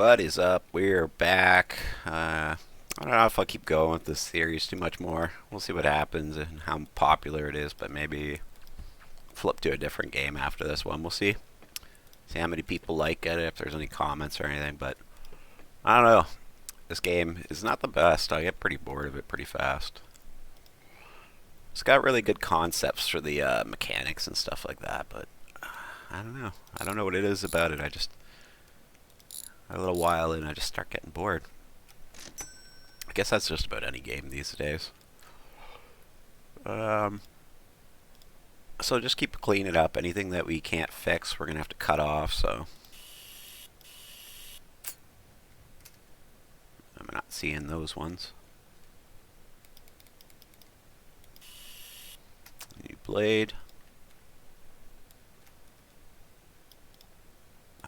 What is up? We're back. I don't know if I'll keep going with this series too much more. We'll see what happens and how popular it is, but maybe flip to a different game after this one. We'll see. See how many people like it, if there's any comments or anything, but I don't know. This game is not the best. I get pretty bored of it pretty fast. It's got really good concepts for the mechanics and stuff like that, but I don't know. I don't know what it is about it. I just a little while in, I just start getting bored. I guess that's just about any game these days. Um, so just keep cleaning it up. Anything that we can't fix, we're gonna have to cut off. So I'm not seeing those ones. New blade.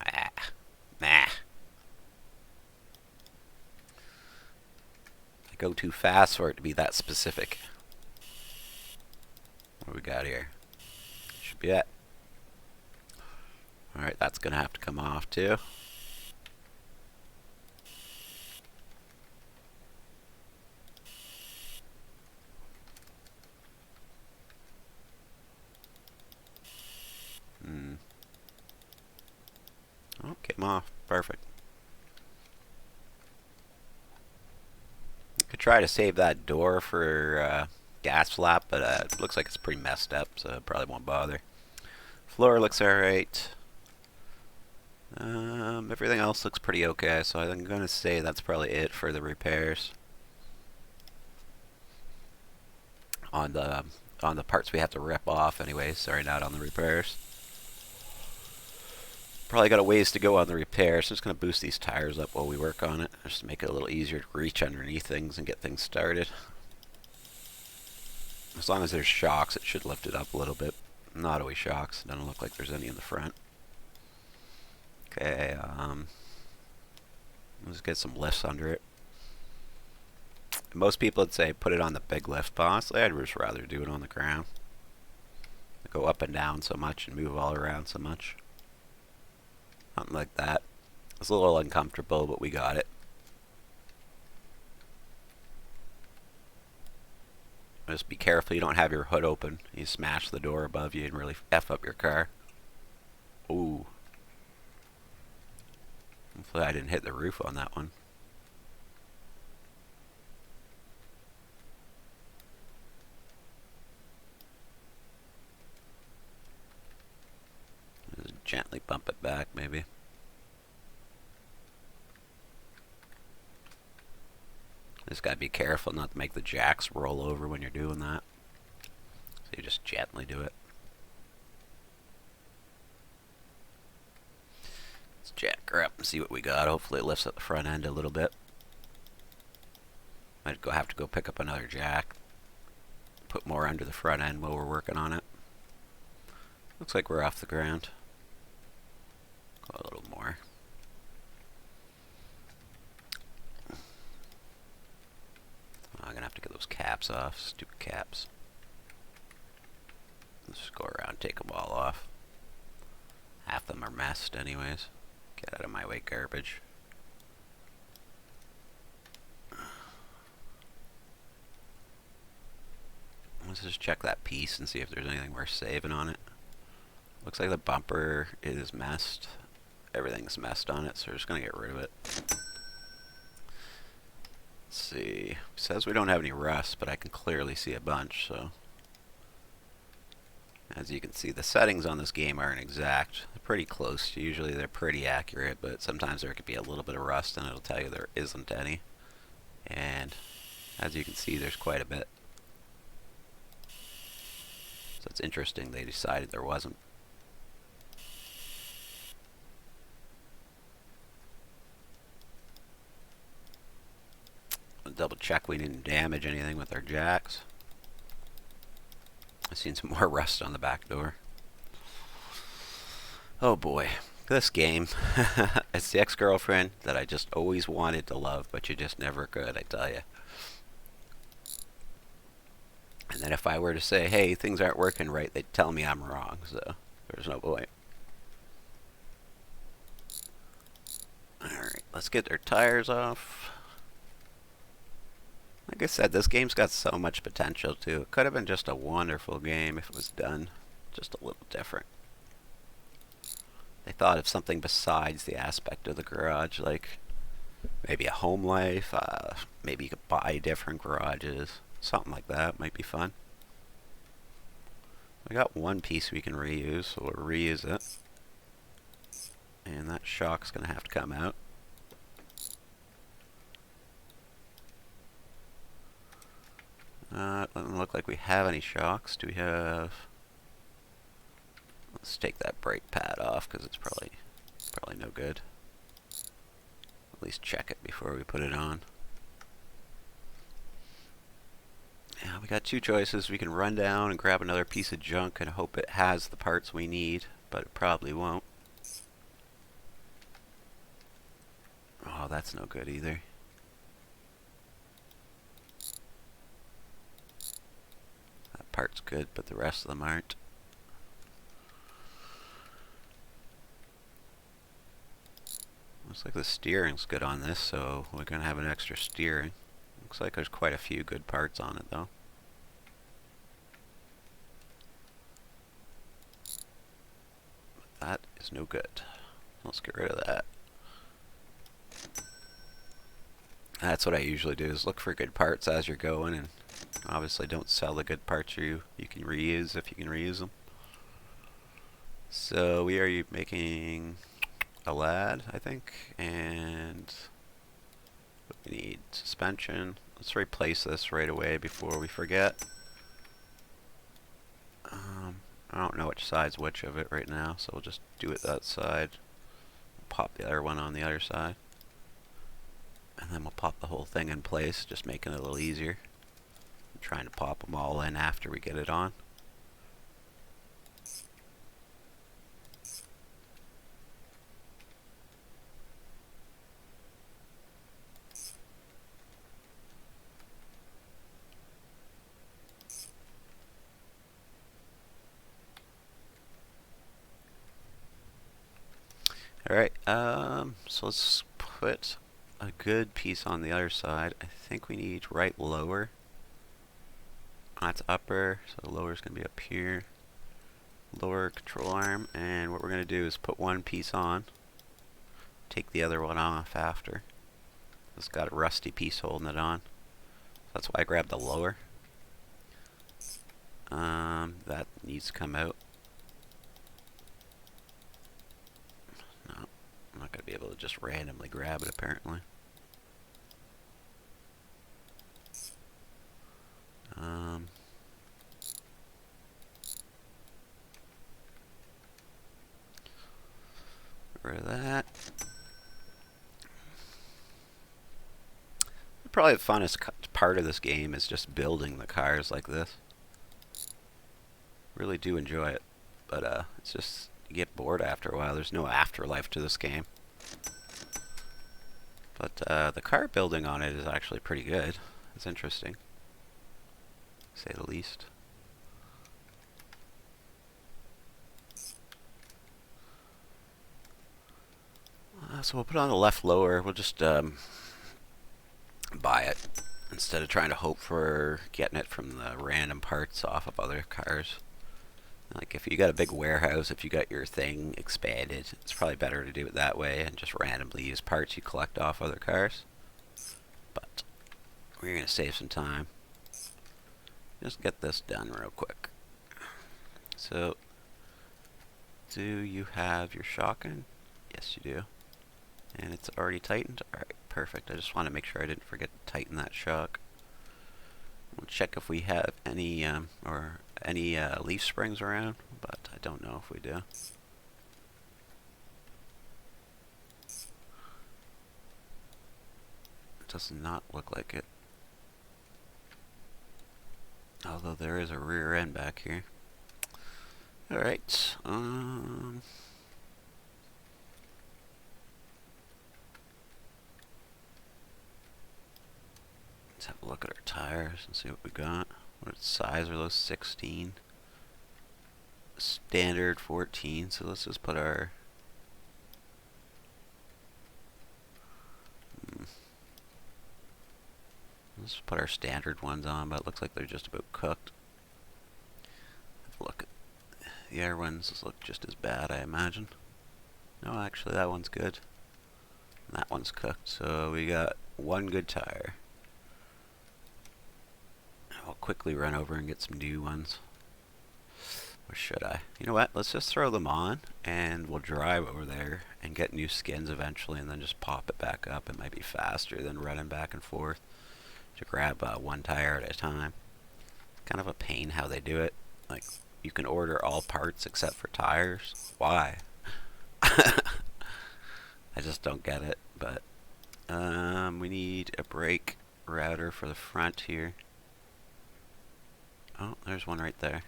Ah, nah. I go too fast for it to be that specific. What do we got here? Should be it. Alright, that's gonna have to come off too. Oh, came off. Perfect. Could try to save that door for gas flap, but it looks like it's pretty messed up, so probably won't bother. Floor looks alright. Everything else looks pretty okay, so I'm going to say that's probably it for the repairs. On the parts we have to rip off anyway, sorry, not on the repairs. Probably got a ways to go on the repairs, so just going to boost these tires up while we work on it, just to make it a little easier to reach underneath things and get things started. As long as there's shocks, it should lift it up a little bit. Not always shocks, doesn't look like there's any in the front. Okay, let's get some lifts under it. Most people would say put it on the big lift, but honestly I'd just rather do it on the ground. Go up and down so much and move all around so much. Something like that. It's a little uncomfortable, but we got it. Just be careful you don't have your hood open. You smash the door above you and really F up your car. Ooh. Hopefully I didn't hit the roof on that one. Just gently bump it back, maybe. Just gotta be careful not to make the jacks roll over when you're doing that. So you just gently do it. Let's jack her up and see what we got. Hopefully it lifts up the front end a little bit. Might have to go pick up another jack. Put more under the front end while we're working on it. Looks like we're off the ground. Go a little more. I'm gonna have to get those caps off. Stupid caps. Let's just go around and take them all off. Half of them are messed anyways. Get out of my way, garbage. Let's just check that piece and see if there's anything worth saving on it. Looks like the bumper is messed. Everything's messed on it, so we're just gonna get rid of it. Let's see. It says we don't have any rust, but I can clearly see a bunch, so. As you can see, the settings on this game aren't exact. They're pretty close. Usually they're pretty accurate, but sometimes there could be a little bit of rust and it'll tell you there isn't any. And as you can see, there's quite a bit. So it's interesting they decided there wasn't. Double check we didn't damage anything with our jacks. I've seen some more rust on the back door. Oh boy, this game. It's the ex-girlfriend that I just always wanted to love, but you just never could, I tell you. And then if I were to say, hey, things aren't working right, they'd tell me I'm wrong, so there's no point. Alright, let's get our tires off. Like I said, this game's got so much potential too. It could have been just a wonderful game if it was done just a little different. They thought of something besides the aspect of the garage, like maybe a home life, maybe you could buy different garages. Something like that might be fun. We got one piece we can reuse, so we'll reuse it. And that shock's gonna have to come out. It doesn't look like we have any shocks. Do we have... Let's take that brake pad off because it's probably no good. At least check it before we put it on. Yeah, we got two choices. We can run down and grab another piece of junk and hope it has the parts we need, but it probably won't. Oh, that's no good either. That part's good, but the rest of them aren't. Looks like the steering's good on this, so we're gonna have an extra steering. Looks like there's quite a few good parts on it though. But that is no good. Let's get rid of that. That's what I usually do, is look for good parts as you're going, and obviously don't sell the good parts you can reuse if you can reuse them. So we are making a lad, I think, and we need suspension. Let's replace this right away before we forget. I don't know which side's which of it right now, so we'll just do it that side. Pop the other one on the other side. And then we'll pop the whole thing in place, just making it a little easier. I'm trying to pop them all in after we get it on. Alright, so let's put a good piece on the other side. I think we need right lower. That's upper, so the lower is going to be up here. Lower control arm, and what we're going to do is put one piece on, take the other one off after. It's got a rusty piece holding it on. That's why I grabbed the lower. That needs to come out. No, I'm not going to be able to just randomly grab it apparently. Rid of that. Probably the funnest part of this game is just building the cars like this. Really do enjoy it, but it's just, you get bored after a while. There's no afterlife to this game. But the car building on it is actually pretty good. It's interesting, to say the least. So we'll put on the left lower. We'll just buy it instead of trying to hope for getting it from the random parts off of other cars. Like if you got a big warehouse, if you got your thing expanded, it's probably better to do it that way and just randomly use parts you collect off other cars. But we're going to save some time. Just get this done real quick. So, do you have your shotgun? Yes, you do. And it's already tightened? Alright, perfect. I just want to make sure I didn't forget to tighten that shock. We'll check if we have any leaf springs around, but I don't know if we do. It does not look like it. Although there is a rear end back here. Alright, let's have a look at our tires and see what we got. What size are those? 16. Standard 14. So let's just put our Let's put our standard ones on, but it looks like they're just about cooked. Have a look. The air ones look just as bad, I imagine. No, actually that one's good. And that one's cooked, so we got one good tire. I'll quickly run over and get some new ones. Or should I? You know what? Let's just throw them on and we'll drive over there and get new skins eventually and then just pop it back up. It might be faster than running back and forth to grab one tire at a time. Kind of a pain how they do it. Like, you can order all parts except for tires. Why? I just don't get it, but we need a brake router for the front here. Oh, there's one right there.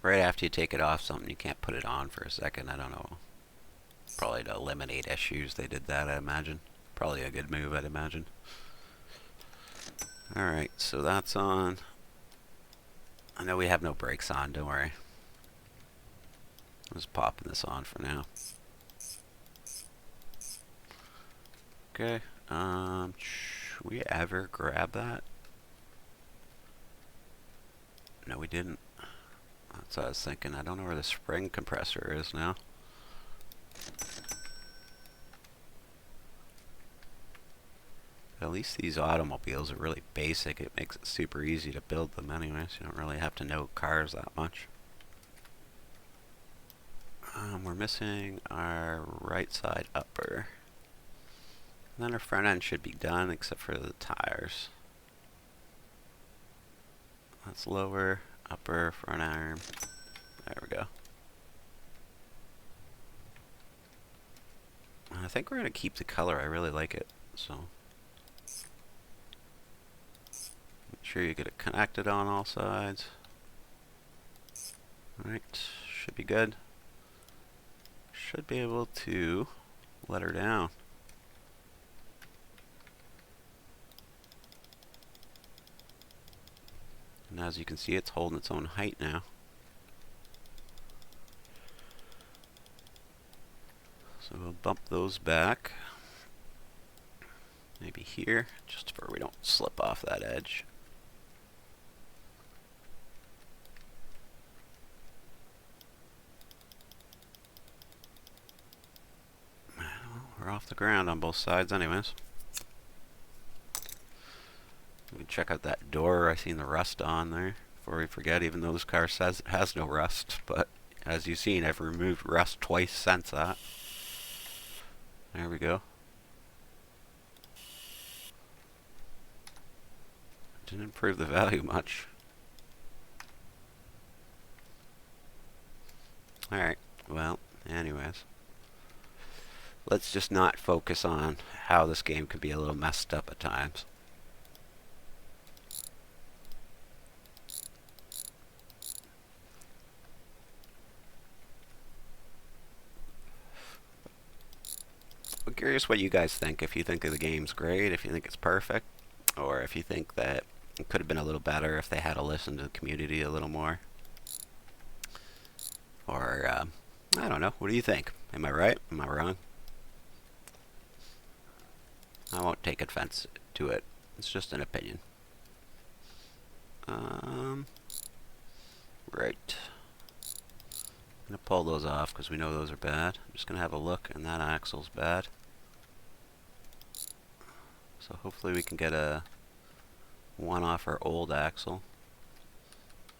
Right after you take it off something, you can't put it on for a second. I don't know. Probably to eliminate issues they did that, I imagine. Probably a good move, I'd imagine. Alright, so that's on. I know we have no brakes on, don't worry. I'm just popping this on for now. Okay, should we ever grab that? No, we didn't. That's what I was thinking. I don't know where the spring compressor is now. At least these automobiles are really basic. It makes it super easy to build them anyways. You don't really have to know cars that much. We're missing our right side upper. And then our front end should be done except for the tires. That's lower, upper, front arm. There we go. And I think we're going to keep the color. I really like it. So make sure you get it connected on all sides. Alright, should be good. Should be able to let her down. And as you can see, it's holding its own height now. So we'll bump those back. Maybe here, just so we don't slip off that edge. We're off the ground on both sides anyways. We can check out that door. I seen the rust on there before we forget, even though this car says it has no rust. But as you've seen, I've removed rust twice since that. There we go. Didn't improve the value much. Alright, well, anyways. Let's just not focus on how this game can be a little messed up at times. I'm curious what you guys think. If you think the game's great, if you think it's perfect, or if you think that it could have been a little better if they had to listen to the community a little more. Or, I don't know. What do you think? Am I right? Am I wrong? I won't take offense to it. It's just an opinion. Right. I'm going to pull those off because we know those are bad. I'm just going to have a look, and that axle's bad. So hopefully we can get a one off our old axle.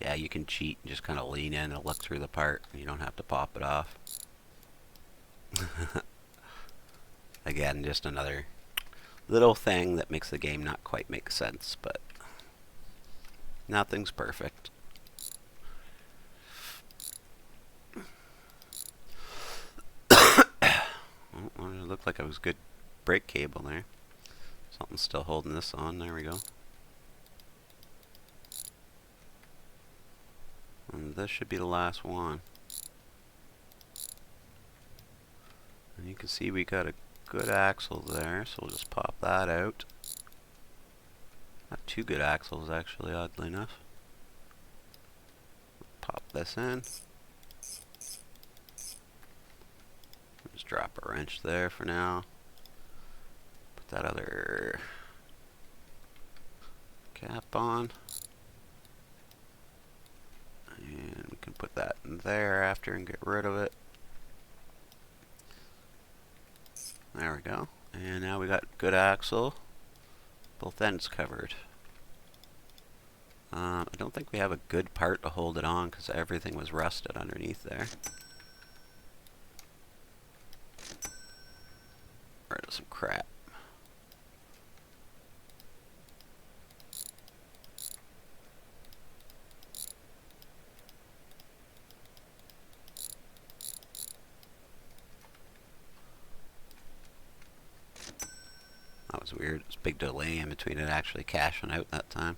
Yeah, you can cheat and just kind of lean in and look through the part. You don't have to pop it off. Again, just another little thing that makes the game not quite make sense, but nothing's perfect. Well, it looked like it was good brake cable there. Something's still holding this on. There we go. And this should be the last one. And you can see we got a good axle there, so we'll just pop that out. Not two good axles, actually, oddly enough. pop this in. Just drop a wrench there for now. Put that other cap on. And we can put that in there after and get rid of it. There we go. And now we got good axle. Both ends covered. I don't think we have a good part to hold it on because everything was rusted underneath there. Rid of some crap. That was weird. There's a big delay in between it actually cashing out that time.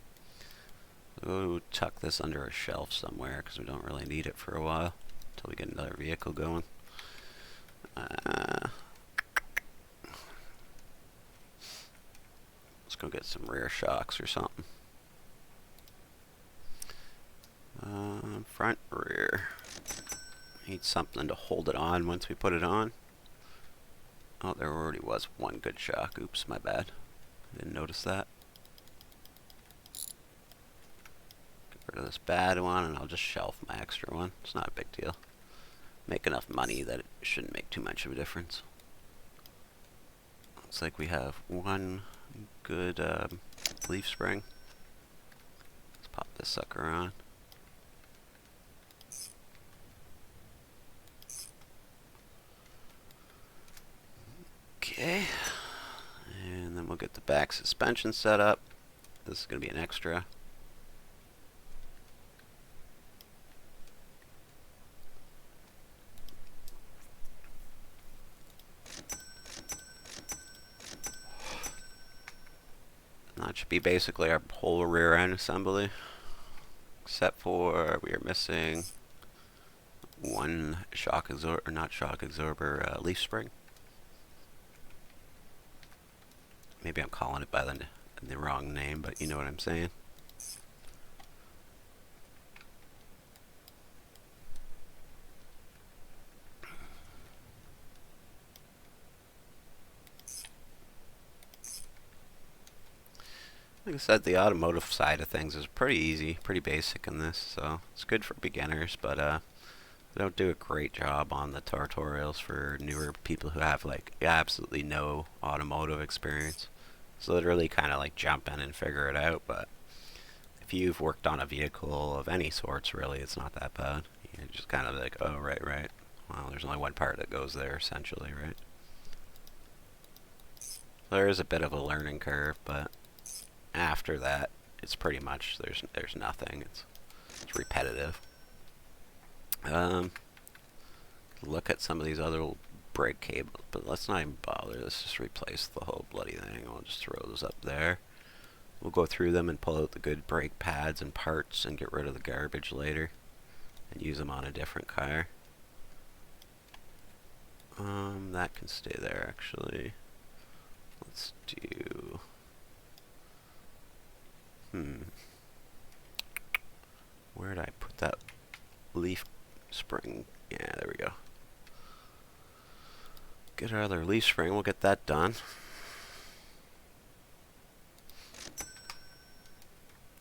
We'll tuck this under a shelf somewhere because we don't really need it for a while until we get another vehicle going. Let's go get some rear shocks or something. Front, rear. Need something to hold it on once we put it on. Oh, there already was one good shock. Oops, my bad. Didn't notice that. Get rid of this bad one and I'll just shelf my extra one. It's not a big deal. Make enough money that it shouldn't make too much of a difference. Looks like we have one good leaf spring. Let's pop this sucker on. Okay, and then we'll get the back suspension set up. This is going to be an extra. And that should be basically our whole rear end assembly, except for we are missing one shock absorber, or not shock absorber, leaf spring. Maybe I'm calling it by the wrong name, but you know what I'm saying. Like I said, the automotive side of things is pretty easy, pretty basic in this, so it's good for beginners, but they don't do a great job on the tutorials for newer people who have like absolutely no automotive experience. So literally kind of like jump in and figure it out, but if you've worked on a vehicle of any sorts, really, it's not that bad. You're just kind of like, oh, right. Well, there's only one part that goes there, essentially, right? There is a bit of a learning curve, but after that, it's pretty much, there's nothing. It's repetitive. Look at some of these other brake cables, but let's not even bother. Let's just replace the whole bloody thing. I'll just throw those up there. We'll go through them and pull out the good brake pads and parts and get rid of the garbage later and use them on a different car. That can stay there actually. Let's do where did I put that leaf spring? Yeah, there we go. Get our other leaf spring, we'll get that done.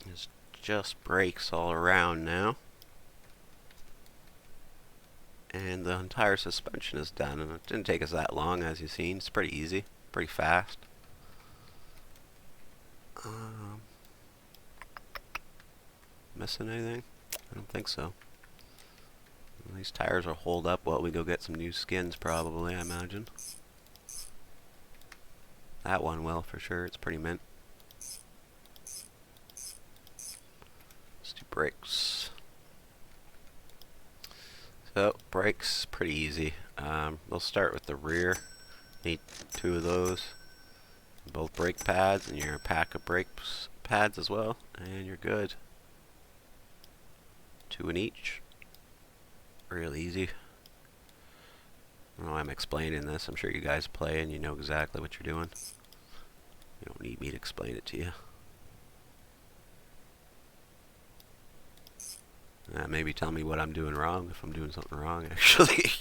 It's just brakes all around now. And the entire suspension is done, and it didn't take us that long, as you've seen. It's pretty easy, pretty fast. Missing anything? I don't think so. These tires will hold up while we go get some new skins, probably, I imagine. That one will, for sure. It's pretty mint. Let's do brakes. So, brakes, pretty easy. We'll start with the rear. Need 2 of those. Both brake pads, and your pack of brake pads as well. And you're good. 2 in each. Real easy. I don't know why I'm explaining this. I'm sure you guys play and you know exactly what you're doing. You don't need me to explain it to you. Maybe tell me what I'm doing wrong if I'm doing something wrong, actually.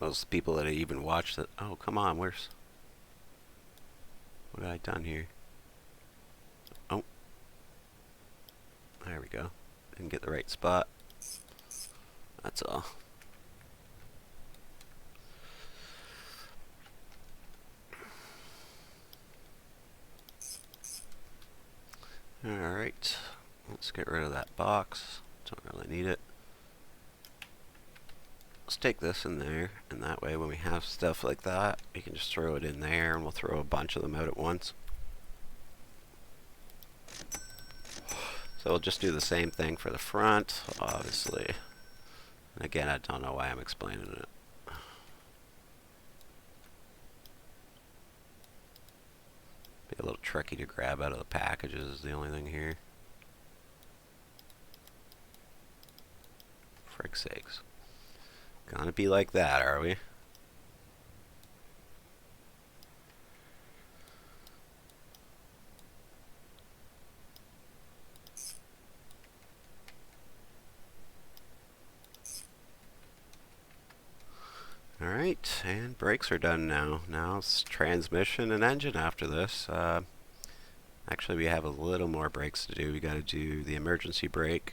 Most people that even watch that. Oh, come on, what have I done here? Oh, there we go. Didn't get the right spot. That's all. Alright, let's get rid of that box. Don't really need it. Let's take this in there, and that way when we have stuff like that, we can just throw it in there, and we'll throw a bunch of them out at once. So we'll just do the same thing for the front, obviously. And again, I don't know why I'm explaining it. Be a little tricky to grab out of the packages is the only thing here. Frick's sakes. Gonna be like that, are we? Alright, and brakes are done now. Now it's transmission and engine after this. Actually, we have a little more brakes to do. We gotta do the emergency brake,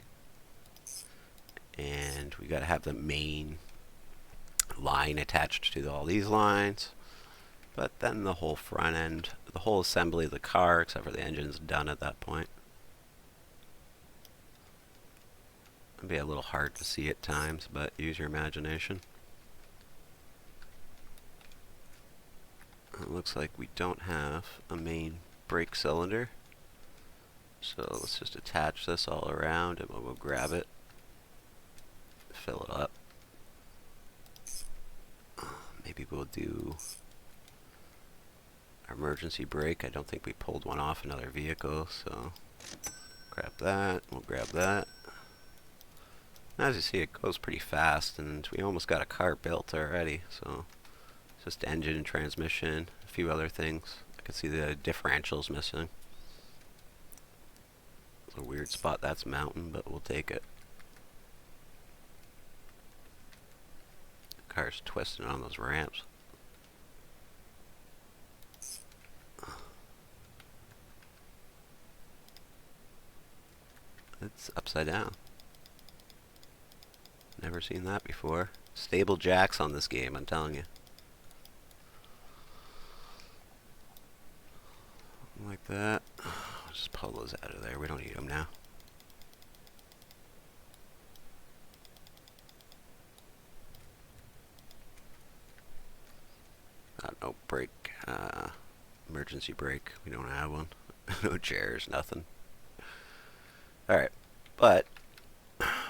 and we gotta have the main line attached to all these lines. But then the whole front end, the whole assembly of the car, except for the engine's done at that point. It'll be a little hard to see at times, but use your imagination. It looks like we don't have a main brake cylinder. So let's just attach this all around and we'll go grab it. Fill it up. Maybe we'll do emergency brake. I don't think we pulled one off another vehicle, so grab that. We'll grab that. As you see, it goes pretty fast, and we almost got a car built already, so it's just engine and transmission, a few other things. I can see the differential's missing. It's a weird spot that's mountain, but we'll take it. The car's twisting on those ramps. It's upside down. Never seen that before. Stable jacks on this game, I'm telling you. Like that. I'll just pull those out of there. We don't need them now. No brake. Emergency brake. We don't have one. No chairs, nothing. Alright. But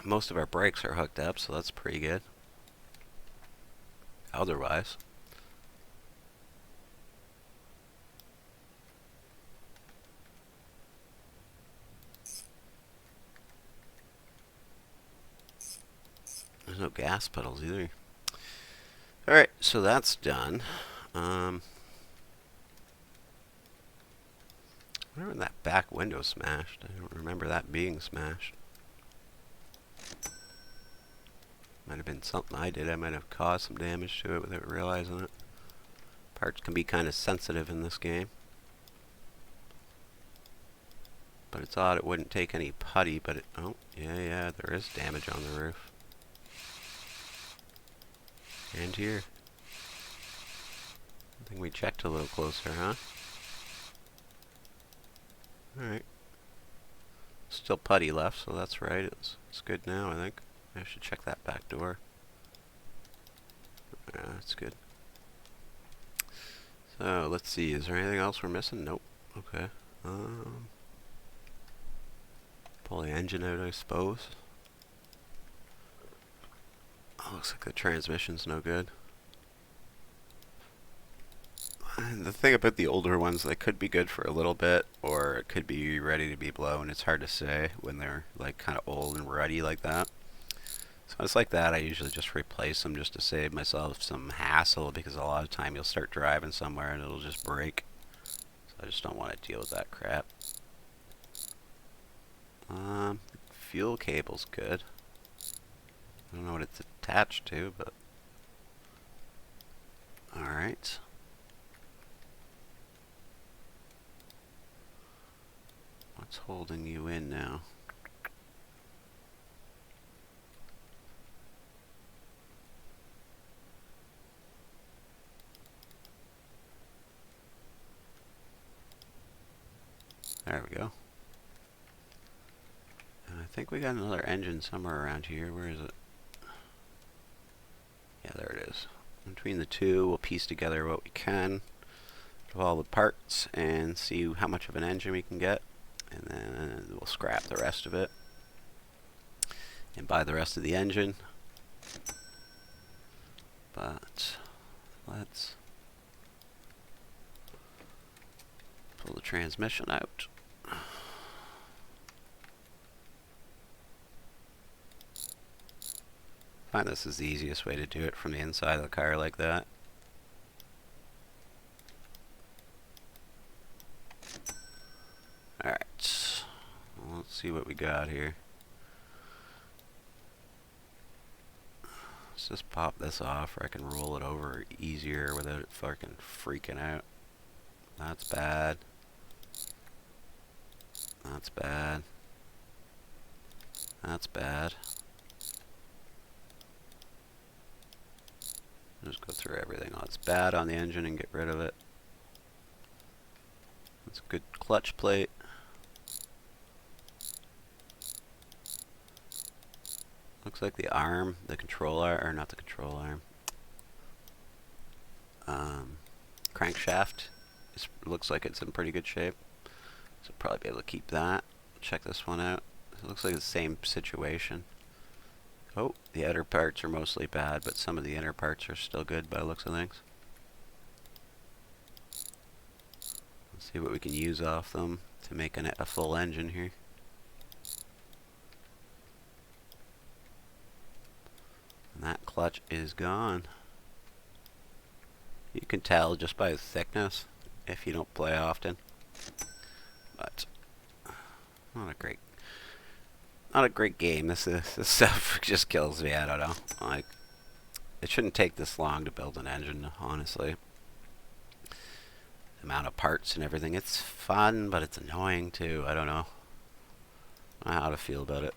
most of our brakes are hooked up, so that's pretty good. Otherwise, there's no gas pedals either. Alright, so that's done. I wonder when that back window smashed. I don't remember that being smashed. Might have been something I did. I might have caused some damage to it without realizing it. Parts can be kind of sensitive in this game. But it's odd it wouldn't take any putty, but it... Oh, yeah, there is damage on the roof. And here. I think we checked a little closer, huh? Alright. Still putty left, so that's right. It's good now, I think. I should check that back door. Yeah, that's good. So, let's see. Is there anything else we're missing? Nope. Okay. Pull the engine out, I suppose. Oh, looks like the transmission's no good. And the thing about the older ones, they could be good for a little bit, or it could be ready to be blown. It's hard to say when they're like kind of old and ruddy like that. So it's like that. I usually just replace them just to save myself some hassle, because a lot of time you'll start driving somewhere and it'll just break. So I just don't want to deal with that crap. fuel cable's good. I don't know what it's attached to, but alright. What's holding you in now? There we go. And I think we got another engine somewhere around here. Where is it? Yeah, there it is. Between the two, we'll piece together what we can of all the parts and see how much of an engine we can get. And then we'll scrap the rest of it and buy the rest of the engine. But let's pull the transmission out. I find this is the easiest way to do it from the inside of the car like that. Alright, let's see what we got here. Let's just pop this off, or I can roll it over easier without it fucking freaking out. That's bad. That's bad. That's bad. Just go through everything that's bad on the engine and get rid of it. That's a good clutch plate. Looks like the arm, the control arm, or not the control arm. Crankshaft looks like it's in pretty good shape. So probably be able to keep that. Check this one out. It looks like the same situation. Oh, the outer parts are mostly bad, but some of the inner parts are still good by the looks of things. Let's see what we can use off them to make a full engine here. And that clutch is gone. You can tell just by the thickness if you don't play often. But not a great game. This stuff just kills me. I don't know. Like, it shouldn't take this long to build an engine, honestly. The amount of parts and everything. It's fun, but it's annoying too. I don't know. I don't know how to feel about it.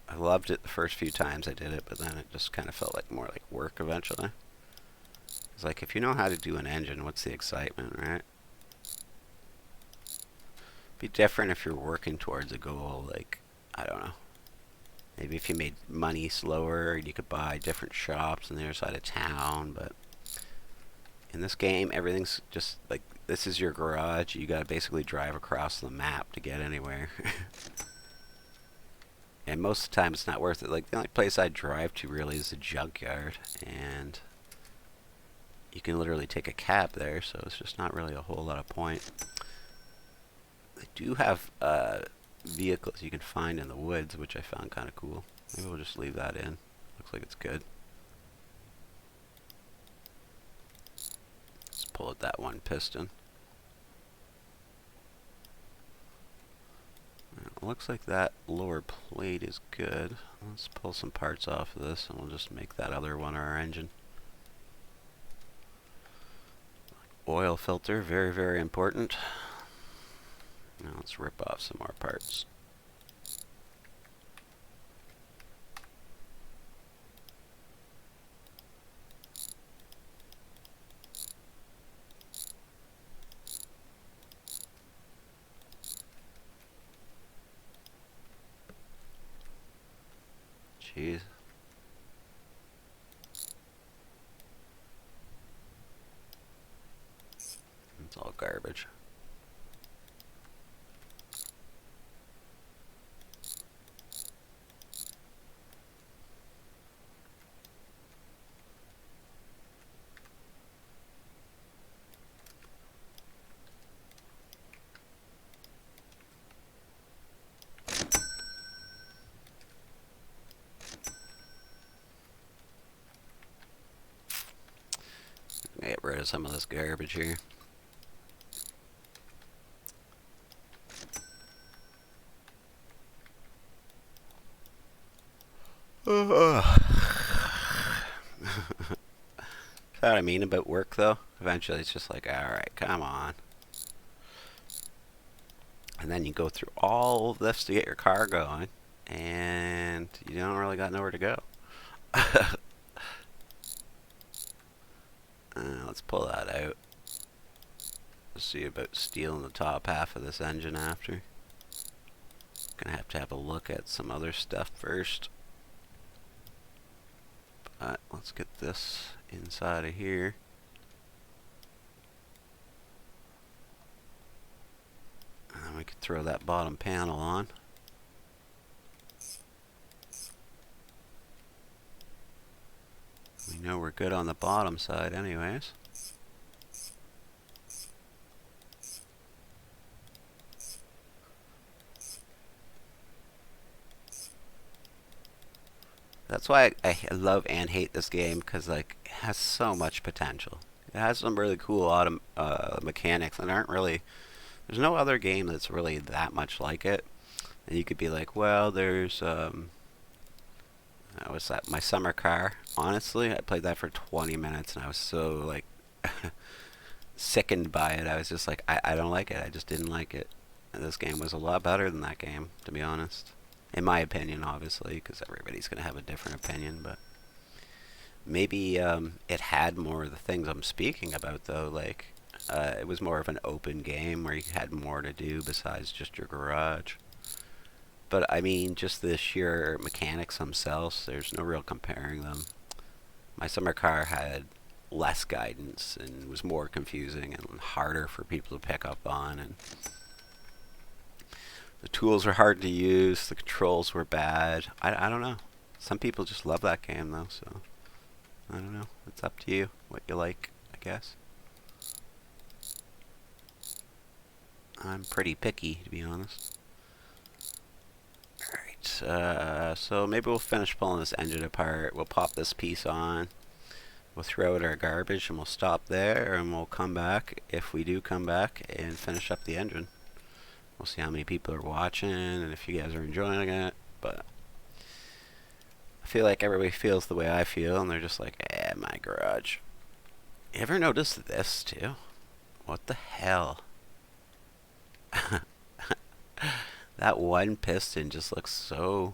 I loved it the first few times I did it, but then it just kind of felt like more like work eventually. It's like, if you know how to do an engine, what's the excitement, right? Be different if you're working towards a goal, like, I don't know. Maybe if you made money slower, you could buy different shops on the other side of town, but in this game, everything's just like, this is your garage. You gotta basically drive across the map to get anywhere. And most of the time, it's not worth it. Like, the only place I drive to really is the junkyard, and you can literally take a cab there, so it's just not really a whole lot of point. They do have vehicles you can find in the woods, which I found kind of cool. Maybe we'll just leave that in. Looks like it's good. Let's pull at that one piston. It looks like that lower plate is good. Let's pull some parts off of this, and we'll just make that other one our engine. Oil filter, very, very important. Now let's rip off some more parts. Jeez. It's all garbage. Get rid of some of this garbage here. That's what I mean about work, though. Eventually, it's just like, alright, come on. And then you go through all of this to get your car going, and you don't really got nowhere to go. Let's pull that out. Let's see about stealing the top half of this engine after. Gonna have to have a look at some other stuff first. But let's get this inside of here. And then we could throw that bottom panel on. We know we're good on the bottom side anyways. That's why I love and hate this game, because like it has so much potential. It has some really cool mechanics that aren't really. There's no other game that's really that much like it. And you could be like, well, there's what's that? My Summer Car. Honestly, I played that for 20 minutes and I was so like sickened by it. I was just like, I don't like it. I just didn't like it. And this game was a lot better than that game, to be honest. In my opinion, obviously, because everybody's going to have a different opinion, but maybe it had more of the things I'm speaking about, though. Like, it was more of an open game where you had more to do besides just your garage. But, I mean, just the sheer mechanics themselves, there's no real comparing them. My Summer Car had less guidance and was more confusing and harder for people to pick up on, and the tools were hard to use, the controls were bad. I don't know. Some people just love that game, though, so I don't know. It's up to you, what you like, I guess. I'm pretty picky, to be honest. Alright, so maybe we'll finish pulling this engine apart. We'll pop this piece on. We'll throw out our garbage, and we'll stop there, and we'll come back, if we do come back, and finish up the engine. We'll see how many people are watching and if you guys are enjoying it, but I feel like everybody feels the way I feel and they're just like, my garage. You ever notice this too? What the hell? That one piston just looks so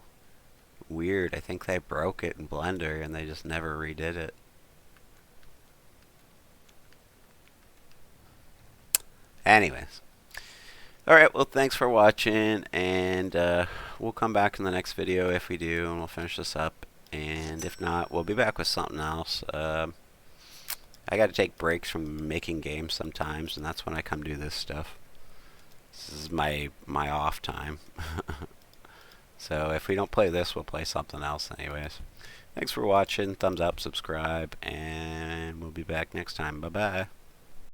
weird. I think they broke it in Blender and they just never redid it. Anyways. Alright, well, thanks for watching, and we'll come back in the next video if we do, and we'll finish this up. And if not, we'll be back with something else. I got to take breaks from making games sometimes, and that's when I come do this stuff. This is my off time. So if we don't play this, we'll play something else anyways. Thanks for watching. Thumbs up, subscribe, and we'll be back next time. Bye-bye.